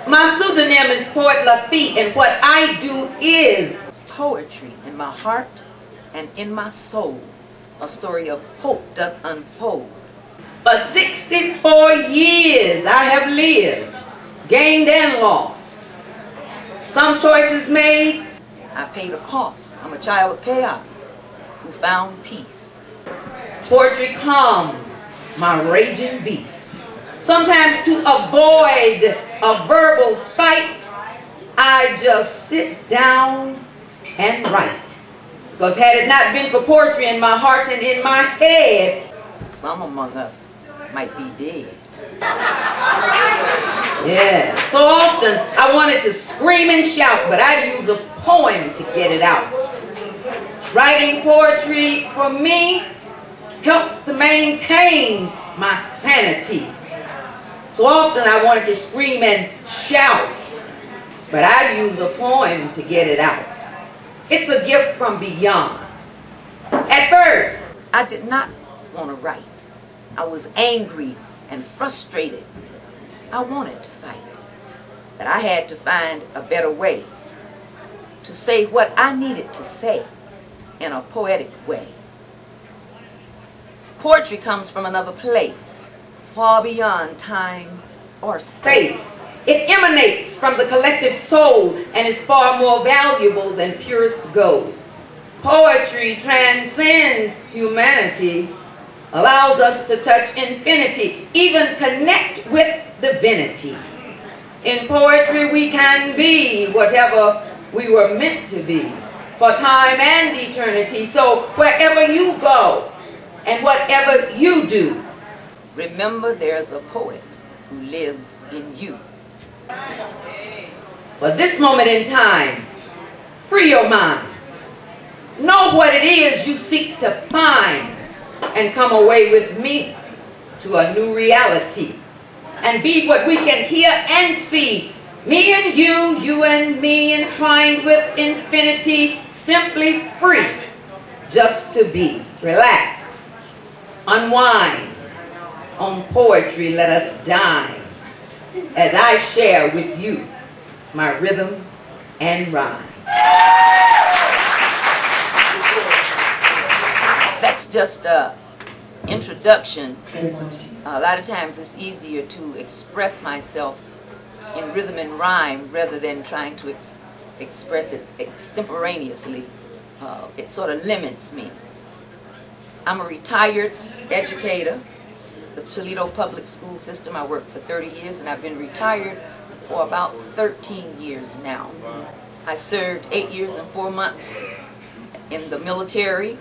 My pseudonym is Poet Lafitte, and what I do is poetry in my heart and in my soul. A story of hope doth unfold. For 64 years I have lived, gained and lost. Some choices made. I paid a cost. I'm a child of chaos who found peace. Poetry calms my raging beast. Sometimes to avoid a verbal fight, I just sit down and write. Because had it not been for poetry in my heart and in my head, some among us might be dead. Yeah, so often I wanted to scream and shout, but I'd use a poem to get it out. Writing poetry for me helps to maintain my sanity. So often I wanted to scream and shout, but I'd use a poem to get it out. It's a gift from beyond. At first, I did not want to write. I was angry and frustrated. I wanted to fight, but I had to find a better way to say what I needed to say in a poetic way. Poetry comes from another place, far beyond time or space. It emanates from the collective soul and is far more valuable than purest gold. Poetry transcends humanity, allows us to touch infinity, even connect with divinity. In poetry we can be whatever we were meant to be for time and eternity. So wherever you go and whatever you do, remember there's a poet who lives in you. For this moment in time, free your mind. Know what it is you seek to find and come away with me to a new reality. And be what we can hear and see. Me and you and me entwined with infinity, simply free just to be. Relax, unwind. On poetry let us dine as I share with you my rhythm and rhyme. That's just an introduction. A lot of times it's easier to express myself in rhythm and rhyme rather than trying to express it extemporaneously. It sort of limits me. I'm a retired educator. The Toledo public school system. I worked for 30 years and I've been retired for about 13 years now. I served 8 years and 4 months in the military,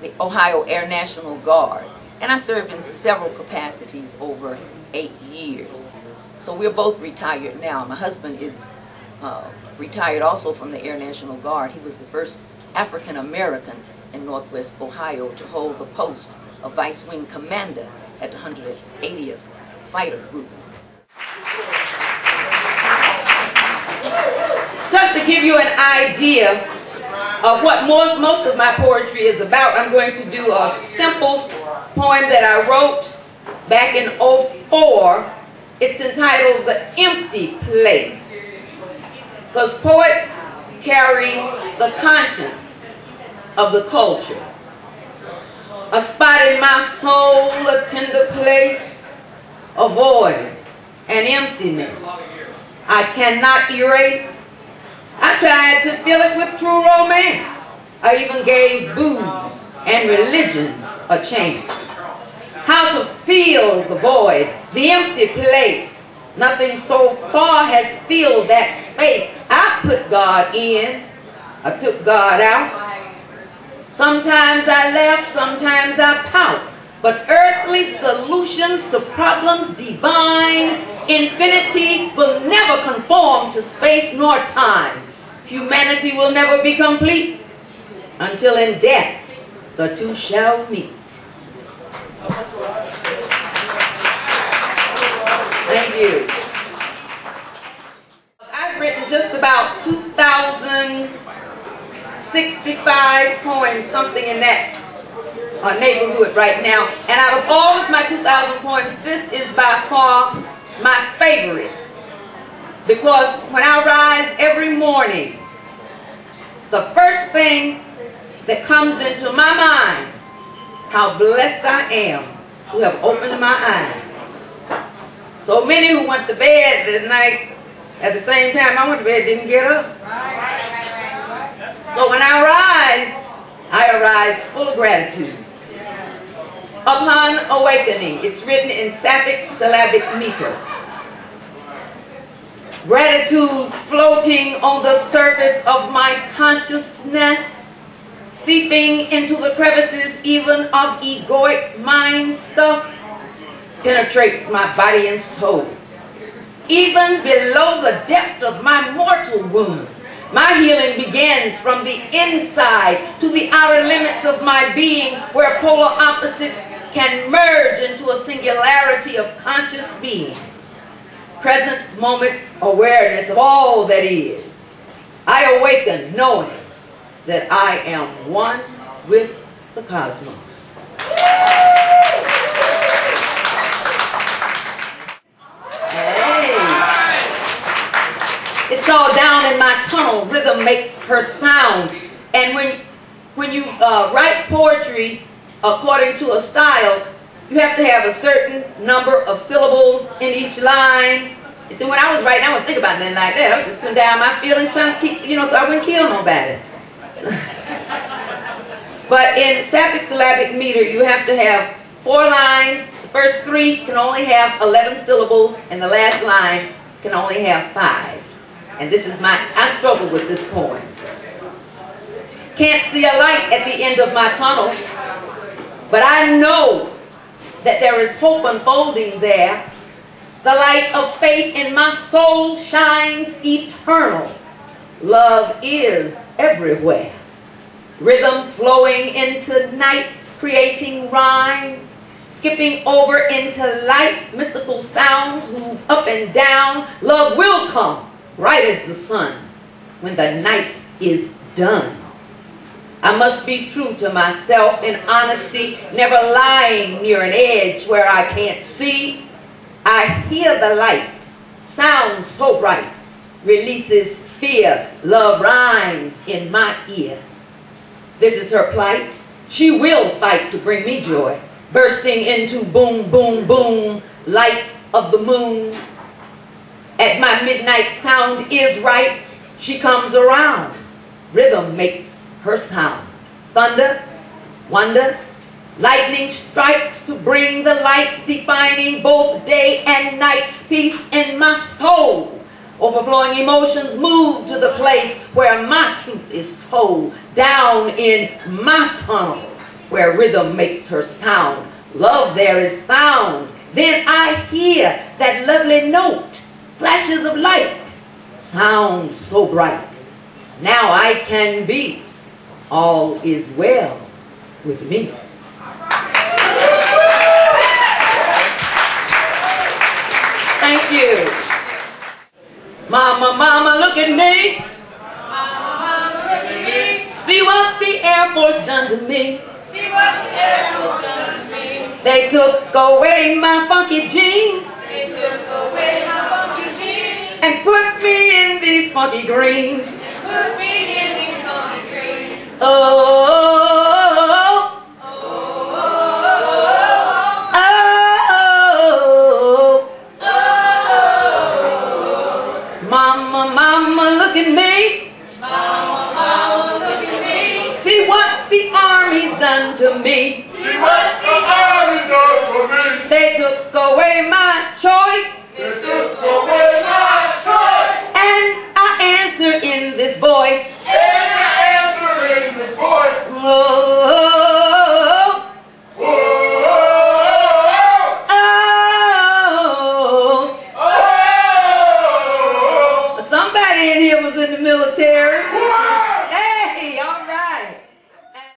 the Ohio Air National Guard, and I served in several capacities over 8 years. So we're both retired now. My husband is retired also from the Air National Guard. He was the first African American in Northwest Ohio to hold the post of Vice Wing Commander at the 180th Fighter Group. Just to give you an idea of what most of my poetry is about, I'm going to do a simple poem that I wrote back in '04. It's entitled The Empty Place. Because poets carry the conscience of the culture. A spot in my soul, a tender place, a void, an emptiness I cannot erase. I tried to fill it with true romance. I even gave booze and religion a chance. How to fill the void, the empty place. Nothing so far has filled that space. I put God in, I took God out. Sometimes I laugh, sometimes I pout. But earthly solutions to problems divine, infinity will never conform to space nor time. Humanity will never be complete until in death the two shall meet. Thank you. I've written just about 2,065 poems, something in that neighborhood right now. And out of all of my 2,000 poems, this is by far my favorite. Because when I rise every morning, the first thing that comes into my mind, how blessed I am to have opened my eyes. So many who went to bed that night at the same time I went to bed didn't get up. So when I arise full of gratitude. Upon awakening, it's written in Sapphic syllabic meter. Gratitude floating on the surface of my consciousness, seeping into the crevices even of egoic mind stuff, penetrates my body and soul. Even below the depth of my mortal wound, my healing begins from the inside to the outer limits of my being, where polar opposites can merge into a singularity of conscious being. Present moment awareness of all that is. I awaken knowing that I am one with the cosmos. Hey. It's called Down in My Tunnel. Rhythm makes her sound. And when you write poetry according to a style, you have to have a certain number of syllables in each line. You see, when I was writing, I wouldn't think about nothing like that. I was just putting down my feelings, trying to keep, so I wouldn't kill nobody. But in Sapphic syllabic meter, you have to have 4 lines. The first 3 can only have 11 syllables, and the last line can only have 5. And this is I struggle with this poem. Can't see a light at the end of my tunnel, but I know that there is hope unfolding there. The light of faith in my soul shines eternal. Love is everywhere. Rhythm flowing into night, creating rhyme. Skipping over into light, mystical sounds move up and down. Love will come, bright as the sun, when the night is done. I must be true to myself in honesty, never lying near an edge where I can't see. I hear the light, sounds so bright, releases fear, love rhymes in my ear. This is her plight. She will fight to bring me joy, bursting into boom, boom, boom, light of the moon. At my midnight sound is right, she comes around. Rhythm makes her sound. Thunder, wonder, lightning strikes to bring the light, defining both day and night. Peace in my soul. Overflowing emotions move to the place where my truth is told. Down in my tunnel, where rhythm makes her sound. Love there is found. Then I hear that lovely note. Flashes of light. Sound so bright. Now I can be. All is well with me. Thank you. Mama, mama, look at me. Mama, mama, look at me. See what the Air Force done to me. See what the Air Force done to me. They took away my funky jeans. They took away my funky jeans. And put me in these funky greens. And put me in these funky greens. Oh, oh, Oh, oh, oh, oh. Mama, mama, look at me. Mama, mama, look at me. See what the Army's done to me. See what the Army's done to me. They took away my choice. They took away my